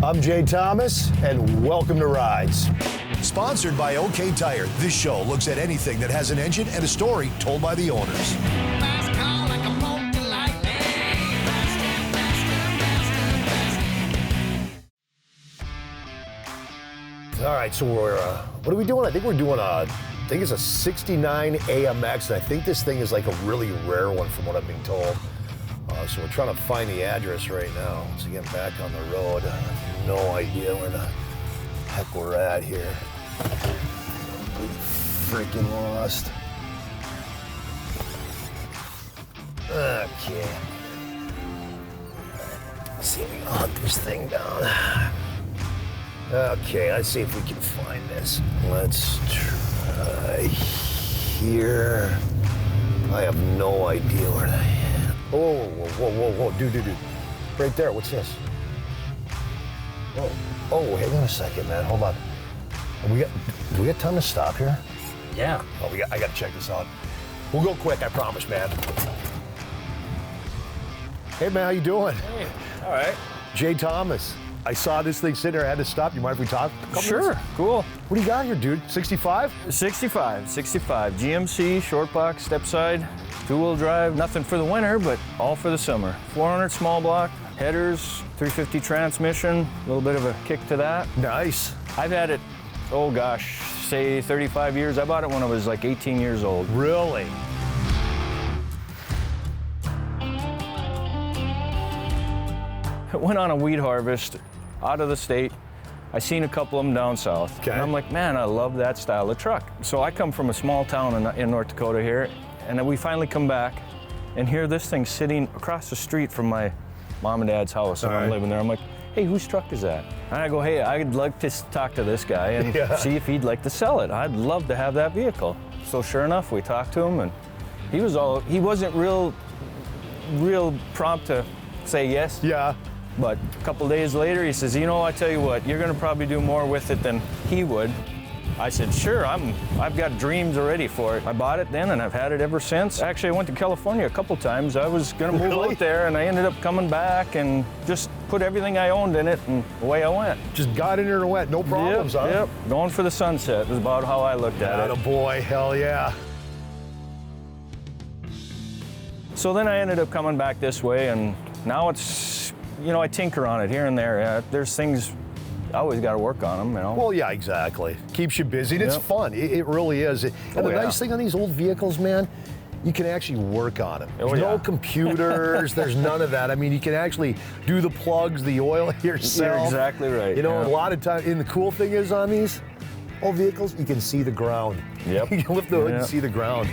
I'm Jay Thomas, and welcome to Rides. Sponsored by OK Tire, this show looks at anything that has an engine and a story told by the owners. All right, so we're, what are we doing? I think we're doing I think it's a 69 AMX, and I think this thing is like a really rare one from what I'm being told. So we're trying to find the address right now. Once again, back on the road. I have no idea where the heck we're at here. Freaking lost. Okay. Let's see if we can hunt this thing down. Okay, let's see if we can find this. Let's try here. I have no idea where the heck. Whoa, dude. Right there, what's this? Oh, hang on a second, man, hold on. Do we got time to stop here? Yeah. Oh, I gotta check this out. We'll go quick, I promise, man. Hey, man, how you doing? Hey, all right. Jay Thomas. I saw this thing sitting there, I had to stop. You mind if we talk? Sure, minutes? cool. What do you got here, dude? 65? 65. GMC, short box, step side, two-wheel drive. Nothing for the winter, but all for the summer. 400 small block, headers, 350 transmission, a little bit of a kick to that. Nice. I've had it, oh gosh, say 35 years. I bought it when I was like 18 years old. Really? I went on a weed harvest out of the state. I seen a couple of them down south. Okay. And I'm like, man, I love that style of truck. So I come from a small town in North Dakota here, and then we finally come back, and here this thing sitting across the street from my mom and dad's house, and I'm living there. I'm like, hey, whose truck is that? And I go, hey, I'd like to talk to this guy and see if he'd like to sell it. I'd love to have that vehicle. So sure enough, we talked to him, and he wasn't real prompt to say yes. Yeah. But a couple days later, he says, you know, I tell you what, you're gonna probably do more with it than he would. I said, sure, I've got dreams already for it. I bought it then, and I've had it ever since. Actually, I went to California a couple times. I was gonna move out there, and I ended up coming back and just put everything I owned in it, and away I went. Just got in there and went, no problems, huh? Yep, going for the sunset was about how I looked at it. Attaboy, hell yeah. So then I ended up coming back this way, and now it's, you know, I tinker on it here and there. There's things, I always got to work on them, you know. Well, yeah, exactly. Keeps you busy, and it's fun. It really is. And the nice thing on these old vehicles, man, you can actually work on them. There's no computers, there's none of that. I mean, you can actually do the plugs, the oil yourself. You're exactly right. You know, a lot of times, and the cool thing is on these old vehicles, you can see the ground. Yep. You can lift the hood and see the ground.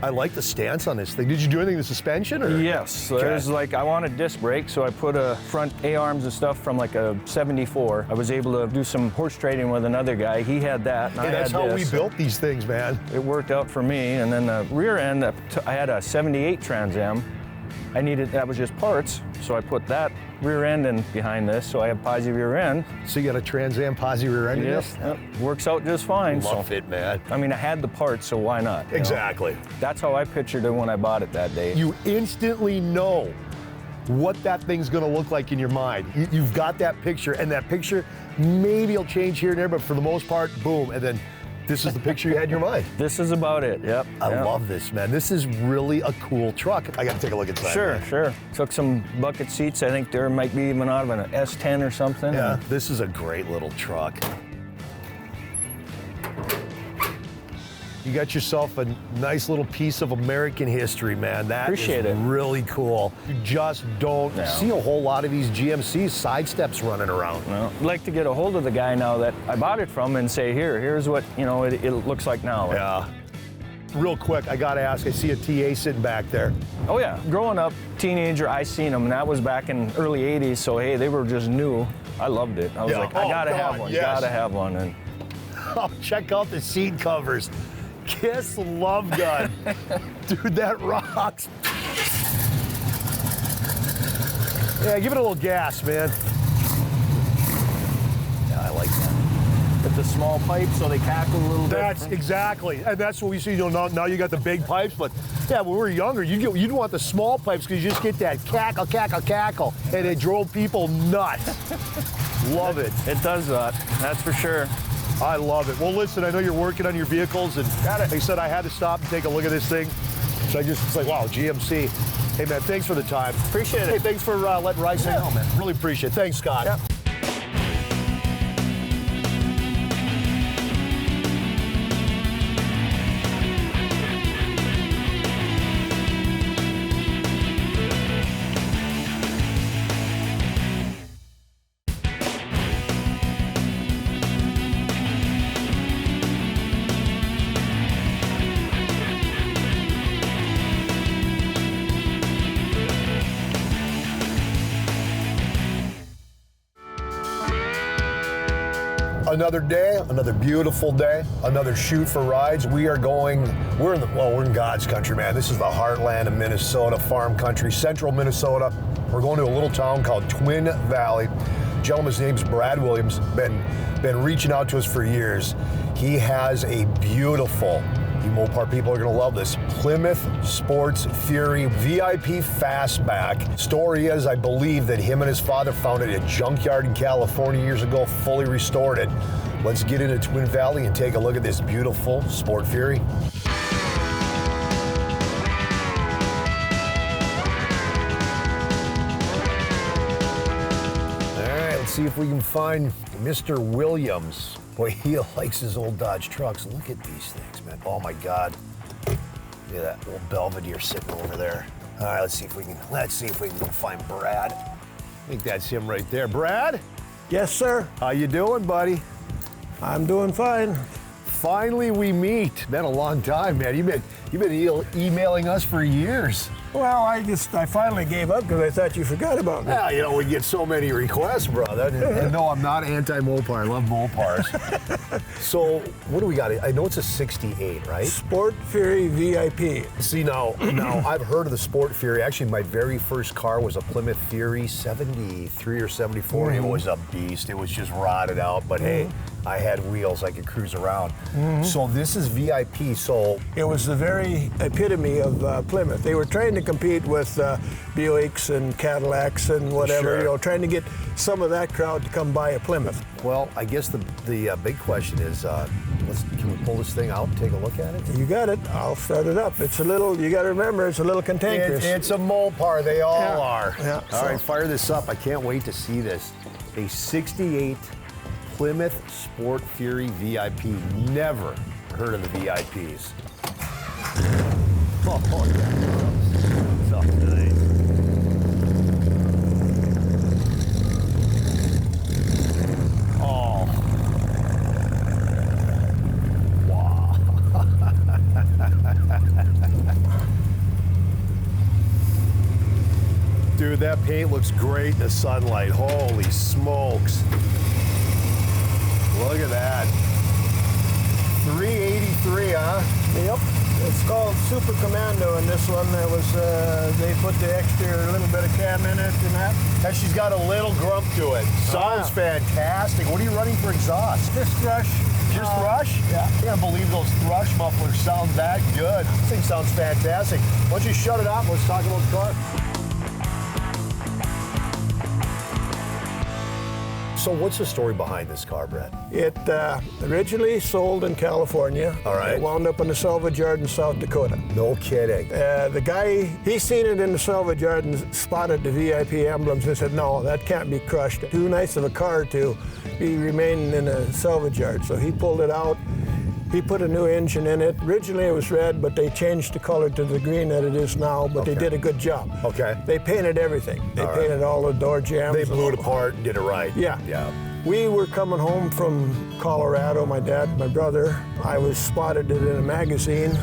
I like the stance on this thing. Did you do anything with suspension? Or? Yes, there's like, I want a disc brake, so I put a front A-arms and stuff from like a 74. I was able to do some horse trading with another guy. He had that, and I had that's how this. we built these things, man. It worked out for me, and then the rear end, I had a 78 Trans Am. That was just parts, so I put that rear end in behind this, so I have posi rear end. So you got a Trans Am posi rear end in this? Yep, works out just fine. Love it, man. I mean, I had the parts, so why not? Exactly. Know? That's how I pictured it when I bought it that day. You instantly know what that thing's gonna look like in your mind. You've got that picture, and that picture maybe will change here and there, but for the most part, boom, and then this is the picture you had in your mind. This is about it, yep. I love this, man. This is really a cool truck. I gotta take a look inside. Sure. Took some bucket seats. I think there might be even out of an S10 or something. Yeah, this is a great little truck. You got yourself a nice little piece of American history, man. That Appreciate is it. really cool. You just don't see a whole lot of these GMC side steps running around. No. I'd like to get a hold of the guy now that I bought it from and say, here's what, you know, it looks like now. Yeah. Real quick, I gotta ask, I see a TA sitting back there. Oh yeah, growing up, teenager, I seen them, and that was back in early 80s, so hey, they were just new. I loved it. I was like, I gotta have one, gotta have one. And oh, check out the seat covers. Kiss Love Gun. Dude, that rocks. Yeah, give it a little gas, man. Yeah, I like that. the small pipes so they cackle a little bit. That's exactly, and that's what we see. Now you got the big pipes, but yeah, when we were younger, you'd want the small pipes because you just get that cackle, cackle, cackle, and it drove people nuts. Love it. It does that. That's for sure. I love it. Well, listen, I know you're working on your vehicles, and like I said, I had to stop and take a look at this thing. So it's like, wow, GMC. Hey, man, thanks for the time. Appreciate it. Hey, thanks for letting Rice know, man. Really appreciate it. Thanks, Scott. Yep. Another day, another beautiful day, another shoot for rides. We're in God's country, man. This is the heartland of Minnesota, farm country, central Minnesota. We're going to a little town called Twin Valley. Gentleman's name's Brad Williams. Been reaching out to us for years. He has a beautiful, you Mopar people are gonna love this, Plymouth Sports Fury VIP Fastback. Story is, I believe that him and his father found it at a junkyard in California years ago, fully restored it. Let's get into Twin Valley and take a look at this beautiful Sport Fury. See if we can find Mr. Williams. Boy, he likes his old Dodge trucks. Look at these things, man. Oh my God. Look at that old Belvedere sitting over there. All right, let's see if we can find Brad. I think that's him right there. Brad? Yes, sir. How you doing, buddy? I'm doing fine. Finally we meet. Been a long time, man. You've been emailing us for years. Well, I finally gave up because I thought you forgot about me. Yeah, we get so many requests, brother. And no, I'm not anti-Mopar. I love Mopars. So, what do we got? I know it's a 68, right? Sport Fury VIP. See, now I've heard of the Sport Fury. Actually, my very first car was a Plymouth Fury 73 or 74. It was a beast. It was just rotted out, but hey, I had wheels. I could cruise around. So this is VIP. So it was the very epitome of Plymouth. They were trying to compete with Buicks and Cadillacs and whatever, Sure. trying to get some of that crowd to come buy a Plymouth. Well, I guess the big question is, can we pull this thing out and take a look at it? You got it. I'll start it up. It's a little, you got to remember, it's a little cantankerous. It's a Mopar. They all are. Yeah. All right, fire this up. I can't wait to see this. A 68 Plymouth Sport Fury VIP. Never heard of the VIPs. Oh, yeah. So nice. Oh. Wow. Dude, that paint looks great in the sunlight. Holy smokes. Look at that. 383, huh? Yep. It's called Super Commando in this one. It was, they put the extra little bit of cam in it and that. And she's got a little grump to it. Sounds fantastic. What are you running for exhaust? Just Thrush. Just Thrush? Yeah. I can't believe those Thrush mufflers sound that good. This thing sounds fantastic. Why don't you shut it off? Let's talk about the car. So what's the story behind this car, Brad? It originally sold in California. All right. It wound up in the salvage yard in South Dakota. No kidding. The guy, he seen it in the salvage yard and spotted the VIP emblems and said, no, that can't be crushed. Too nice of a car to be remaining in a salvage yard. So he pulled it out. He put a new engine in it. Originally it was red, but they changed the color to the green that it is now, but they did a good job. Okay. They painted everything. They painted all the door jambs. They blew it apart and did it right. Yeah. Yeah. We were coming home from Colorado, my dad, my brother. I was spotted it in a magazine.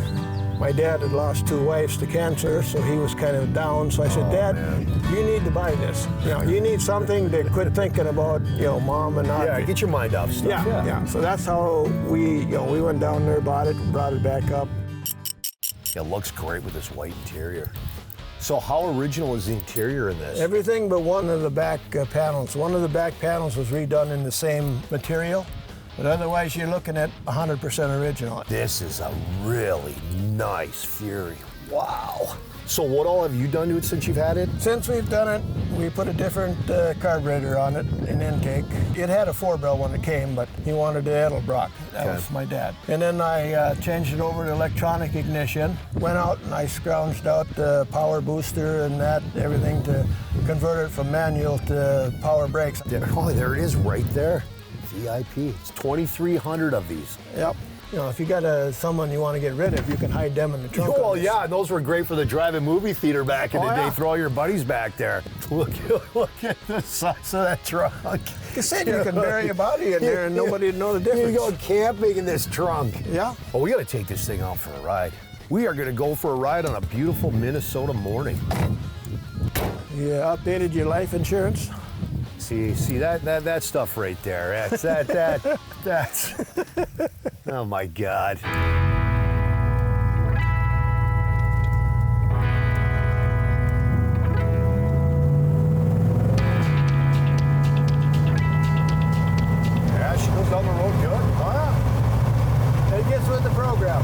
My dad had lost 2 wives to cancer, so he was kind of down. So I said, Dad, you need to buy this. You need something to quit thinking about, mom and I. Yeah, get your mind off stuff. Yeah. So that's how we went down there, bought it, brought it back up. It looks great with this white interior. So how original is the interior in this? Everything but one of the back panels. One of the back panels was redone in the same material. But otherwise, you're looking at 100% original. This is a really nice Fury. Wow. So what all have you done to it since you've had it? Since we've done it, we put a different carburetor on it, an intake. It had a 4-barrel when it came, but he wanted the Edelbrock. That was my dad. And then I changed it over to electronic ignition. Went out and I scrounged out the power booster and everything to convert it from manual to power brakes. Oh, there it is right there. VIP. It's 2,300 of these. Yep. You know, if you got someone you want to get rid of, you can hide them in the trunk. Oh, well, yeah, and those were great for the drive-in movie theater back in the day. Throw all your buddies back there. Look at the size of that trunk. You said you can bury your body in there and nobody would know the difference. You go camping in this trunk. Yeah. Oh, we got to take this thing out for a ride. We are going to go for a ride on a beautiful Minnesota morning. You updated your life insurance? See that stuff right there. That's oh my God. Yeah, she goes down the road good. Oh yeah. It gets with the program.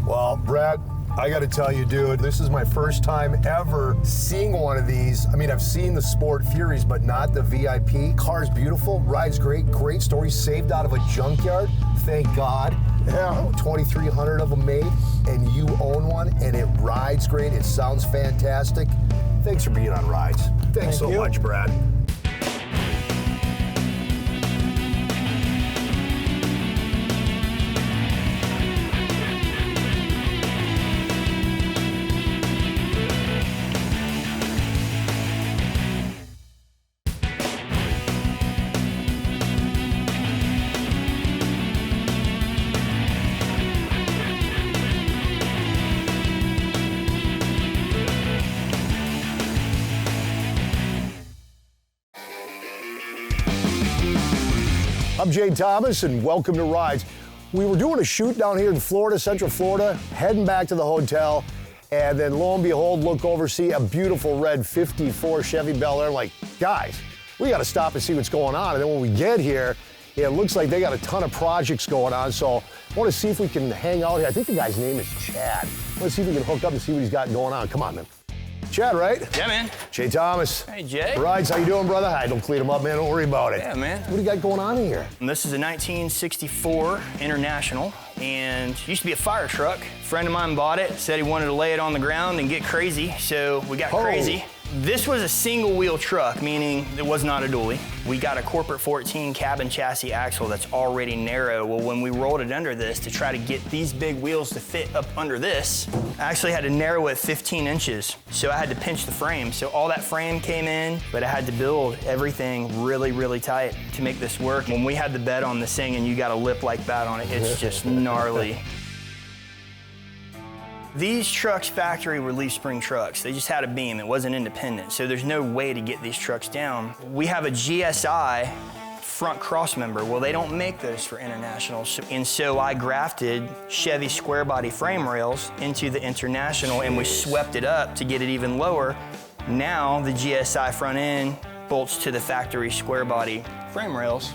Well, Brad, I got to tell you, dude, this is my first time ever seeing one of these. I mean, I've seen the Sport Furies, but not the VIP. Car's beautiful, rides great, great story, saved out of a junkyard, thank God. Yeah, 2,300 of them made, and you own one, and it rides great, it sounds fantastic. Thanks for being on Rides. Thanks so much, Brad. I'm Jay Thomas, and welcome to Rides. We were doing a shoot down here in Florida, Central Florida, heading back to the hotel, and then lo and behold, look over, see a beautiful red 54 Chevy Bel Air. Like, guys, we got to stop and see what's going on. And then when we get here, it looks like they got a ton of projects going on, so I want to see if we can hang out here. I think the guy's name is Chad. I want to see if we can hook up and see what he's got going on. Come on, man. Chad, right? Yeah, man. Jay Thomas. Hey, Jay. Rides, how you doing, brother? I don't clean them up, man. Don't worry about it. Yeah, man. What do you got going on here? And this is a 1964 International, and used to be a fire truck. A friend of mine bought it, said he wanted to lay it on the ground and get crazy, so we got crazy. This was a single wheel truck, meaning it was not a dually. We got a corporate 14 cabin chassis axle that's already narrow. Well, when we rolled it under this to try to get these big wheels to fit up under this, I actually had to narrow it 15 inches. So I had to pinch the frame. So all that frame came in, but I had to build everything really, really tight to make this work. When we had the bed on this thing and you got a lip like that on it, it's just gnarly. These trucks factory were leaf spring trucks. They just had a beam, it wasn't independent. So there's no way to get these trucks down. We have a GSI front cross member. Well, they don't make those for International. And so I grafted Chevy square body frame rails into the International and we swept it up to get it even lower. Now the GSI front end bolts to the factory square body frame rails.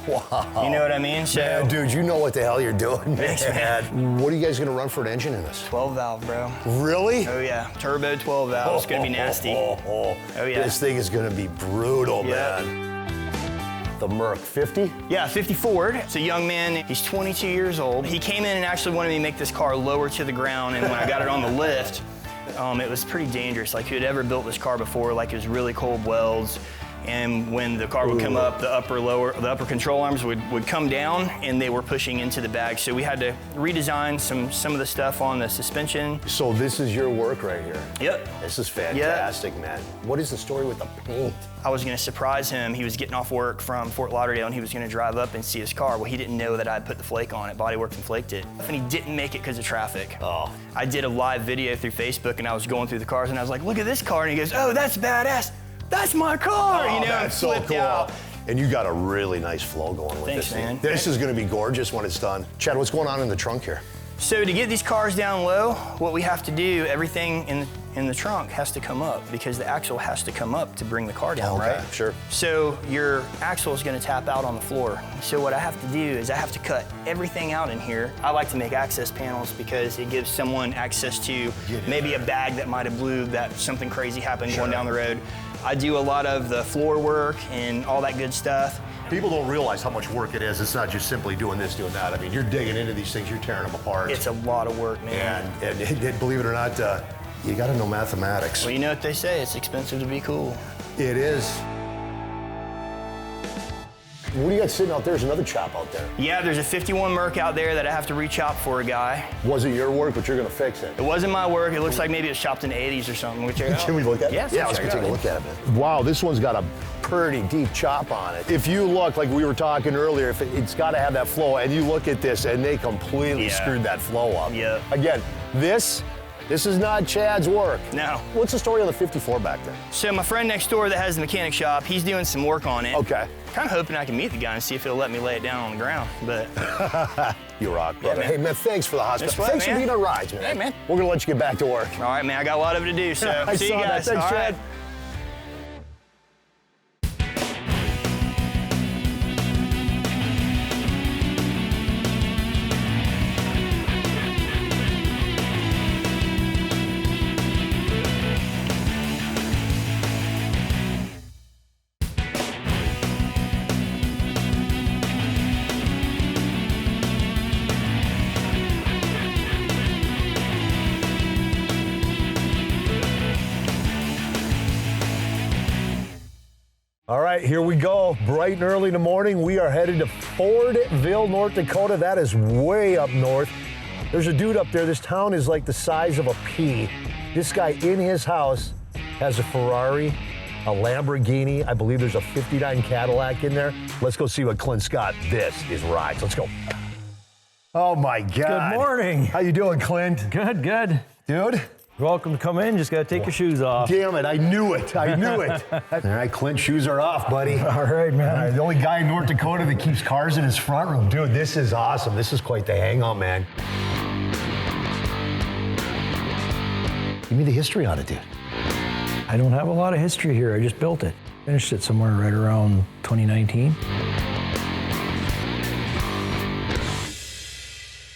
Wow. You know what I mean? So, man, dude, you know what the hell you're doing, Thanks, man. What are you guys gonna run for an engine in this? 12 valve, bro. Really? Oh yeah, turbo 12 valve. It's gonna be nasty. Oh yeah. This thing is gonna be brutal, man. The Merc 50? Yeah, 50 Ford. It's a young man, he's 22 years old. He came in and actually wanted me to make this car lower to the ground, and when I got it on the lift, it was pretty dangerous. Like, who had ever built this car before, like, it was really cold welds. And when the car would come up, the upper control arms would come down, and they were pushing into the bag. So we had to redesign some of the stuff on the suspension. So this is your work right here? Yep. This is fantastic, man. What is the story with the paint? I was gonna surprise him. He was getting off work from Fort Lauderdale, and he was gonna drive up and see his car. Well, he didn't know that I'd put the flake on it. Bodywork and flaked it. And he didn't make it because of traffic. Oh. I did a live video through Facebook, and I was going through the cars, and I was like, look at this car. And he goes, oh, that's badass. That's my car, Oh, you know, that's so flipped cool. out. And you got a really nice flow going with Thanks, this thing. man. This is going to be gorgeous when it's done. Chad, what's going on in the trunk here? So to get these cars down low, what we have to do, everything in the trunk has to come up because the axle has to come up to bring the car down, Okay, right? sure. So your axle is going to tap out on the floor. So what I have to do is I have to cut everything out in here. I like to make access panels because it gives someone access to maybe a bag that might have blew, that something crazy happened going down the road. I do a lot of the floor work and all that good stuff. People don't realize how much work it is. It's not just simply doing this, doing that. I mean, you're digging into these things, you're tearing them apart. It's a lot of work, man. And believe it or not, you got to know mathematics. Well, you know what they say, it's expensive to be cool. It is. What do you got sitting out there? There's another chop out there. Yeah, there's a 51 Merc out there that I have to re-chop for a guy. Wasn't your work, but you're going to fix it. It wasn't my work. It looks like maybe it's chopped in the 80s or something. Can we look at it? Yes, Yeah, let's go take a look at it, man. Wow, this one's got a pretty deep chop on it. If you look, like we were talking earlier, if it's got to have that flow, and you look at this, and they completely screwed that flow up. Yeah. Again, this is not Chad's work. No. What's the story on the 54 back there? So my friend next door that has the mechanic shop, he's doing some work on it. Okay. Kind of hoping I can meet the guy and see if he'll let me lay it down on the ground, but. You rock, brother. man. Hey, man, thanks for the hospital. That's what, Thanks for man. being on rides, man. Hey, man. We're going to let you get back to work. All right, man, I got a lot of it to do, so I see you saw that. guys. Thanks, All Chad. right. All right, here we go. Bright and early in the morning, we are headed to Fordville, North Dakota. That is way up north. There's a dude up there. This town is like the size of a pea. This guy in his house has a Ferrari, a Lamborghini. I believe there's a 59 Cadillac in there. Let's go see what Clint's got. This is rides. Let's go. Oh my God. Good morning. How you doing, Clint? Good, good. Dude? You're welcome to come in. Just got to take your shoes off. Damn it, I knew it. I knew it. All right, Clint, shoes are off, buddy. All right, man. All right, the only guy in North Dakota that keeps cars in his front room. Dude, this is awesome. This is quite the hangout, man. Give me the history on it, dude. I don't have a lot of history here. I just built it. Finished it somewhere right around 2019.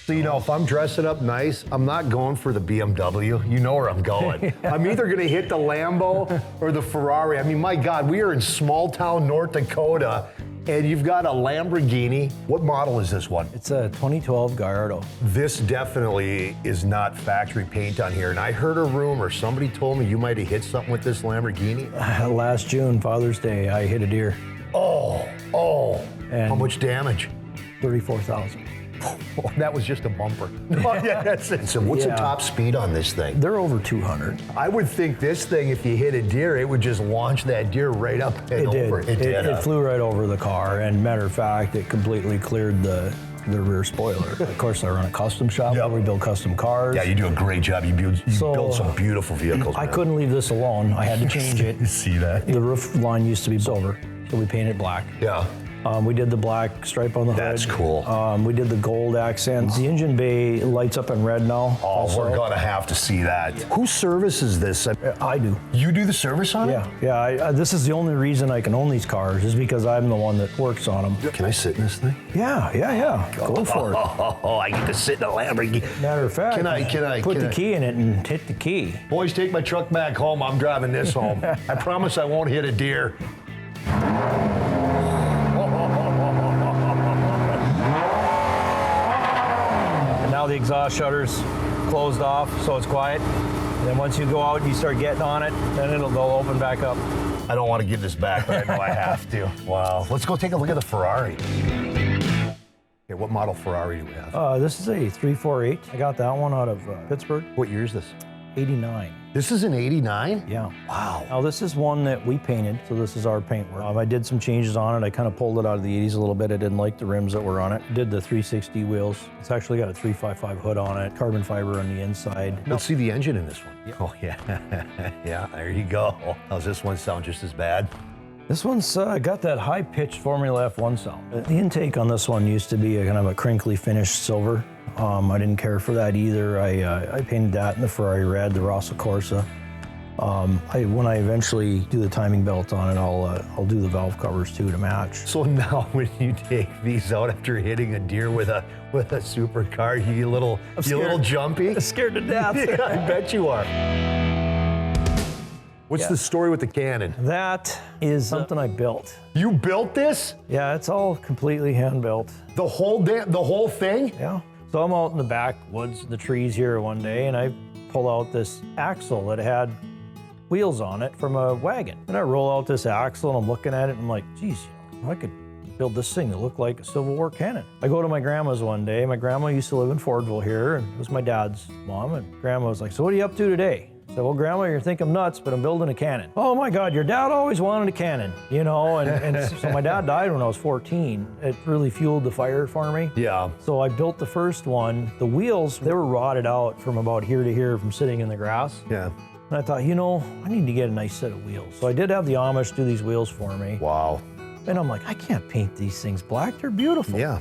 So, you know, if I'm dressing up nice, I'm not going for the BMW. You know where I'm going. I'm either going to hit the Lambo or the Ferrari. I mean, my God, we are in small town North Dakota, and you've got a Lamborghini. What model is this one? It's a 2012 Gallardo. This definitely is not factory paint on here. And I heard a rumor, somebody told me you might have hit something with this Lamborghini. Last June, Father's Day, I hit a deer. Oh. And How much damage? 34,000. Oh, that was just a bumper. Oh, yeah, that's it. So what's the top speed on this thing? They're over 200. I would think this thing, if you hit a deer, it would just launch that deer right up and over. It did. It flew right over the car. And matter of fact, it completely cleared the rear spoiler. Of course, I run a custom shop where we build custom cars. Yeah, you do a great job. You build some beautiful vehicles. I man. couldn't leave this alone. I had to change it. You see that? The roof line used to be silver, so we painted it black. Yeah. We did the black stripe on the hood. That's cool. We did the gold accents. The engine bay lights up in red now. Oh, also. we're gonna have to see that. Who services this? I do. You do the service on it? Yeah. This is the only reason I can own these cars is because I'm the one that works on them. Can I sit in this thing? Yeah. Go for it. Oh, I get to sit in a Lamborghini. Matter of fact, Can I put the key in it and hit the key. Boys, take my truck back home. I'm driving this home. I promise I won't hit a deer. Now the exhaust shutter's closed off, so it's quiet. And then once you go out and you start getting on it, then they'll open back up. I don't want to give this back, but I know I have to. Wow. Let's go take a look at the Ferrari. Okay, what model Ferrari do we have? This is a 348. I got that one out of Pittsburgh. What year is this? 89. This is an 89? Yeah. Wow. Now this is one that we painted, so this is our paint work. I did some changes on it. I kind of pulled it out of the 80s a little bit. I didn't like the rims that were on it. Did the 360 wheels. It's actually got a 355 hood on it, carbon fiber on the inside. Let's see the engine in this one. Oh, yeah. Yeah, there you go. How's this one sound just as bad? This one's got that high-pitched Formula F1 sound. The intake on this one used to be a kind of a crinkly finished silver. I didn't care for that either. I painted that in the Ferrari red, the Rosso Corsa. When I eventually do the timing belt on it, I'll do the valve covers too to match. So now when you take these out after hitting a deer with a supercar, you get a little jumpy? I'm scared to death. Yeah, I bet you are. What's the story with the cannon? That is something I built. You built this? Yeah, it's all completely hand-built. The whole thing? Yeah. So I'm out in the backwoods, the trees here one day, and I pull out this axle that had wheels on it from a wagon. And I roll out this axle, and I'm looking at it, and I'm like, geez, I could build this thing to look like a Civil War cannon. I go to my grandma's one day. My grandma used to live in Fordville here, and it was my dad's mom, and grandma was like, so what are you up to today? I said, well, Grandma, you think I'm nuts, but I'm building a cannon. Oh my God, your dad always wanted a cannon, you know? And so my dad died when I was 14. It really fueled the fire for me. Yeah. So I built the first one. The wheels, they were rotted out from about here to here from sitting in the grass. Yeah. And I thought, I need to get a nice set of wheels. So I did have the Amish do these wheels for me. Wow. And I'm like, I can't paint these things black. They're beautiful. Yeah.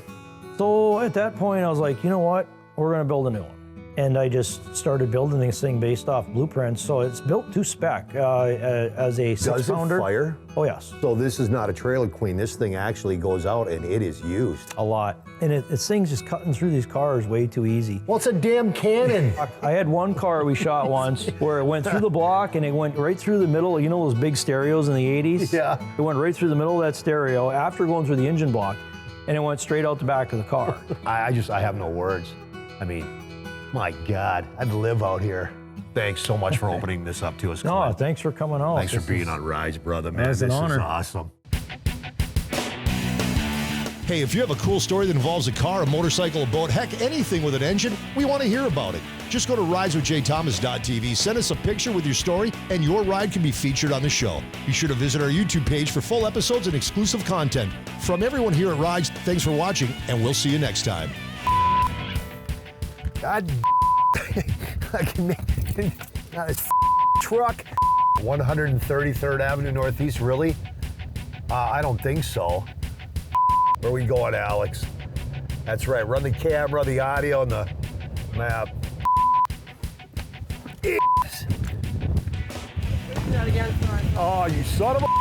So at that point, I was like, you know what? We're gonna build a new one. And I just started building this thing based off blueprints. So it's built to spec as a 6-pounder. Does it fire? Oh, yes. So this is not a trailer queen. This thing actually goes out and it is used. A lot. And this thing's just cutting through these cars way too easy. Well, it's a damn cannon. I had one car we shot once where it went through the block and it went right through the middle. You know those big stereos in the 80s? Yeah. It went right through the middle of that stereo after going through the engine block, and it went straight out the back of the car. I have no words. I mean, my God, I'd live out here. Thanks so much for opening this up to us, No, Clint. thanks for coming out. Thanks for being on Rise, brother, man. It's an This is honor. awesome. Hey, if you have a cool story that involves a car, a motorcycle, a boat, heck, anything with an engine, we want to hear about it. Just go to risewithjthomas.tv, send us a picture with your story, and your ride can be featured on the show. Be sure to visit our YouTube page for full episodes and exclusive content. From everyone here at Rise, thanks for watching, and we'll see you next time. God, I can make not a truck. 133rd Avenue Northeast, really? I don't think so. Where are we going, Alex? That's right, run the camera, the audio, and the map. Oh, you son of a...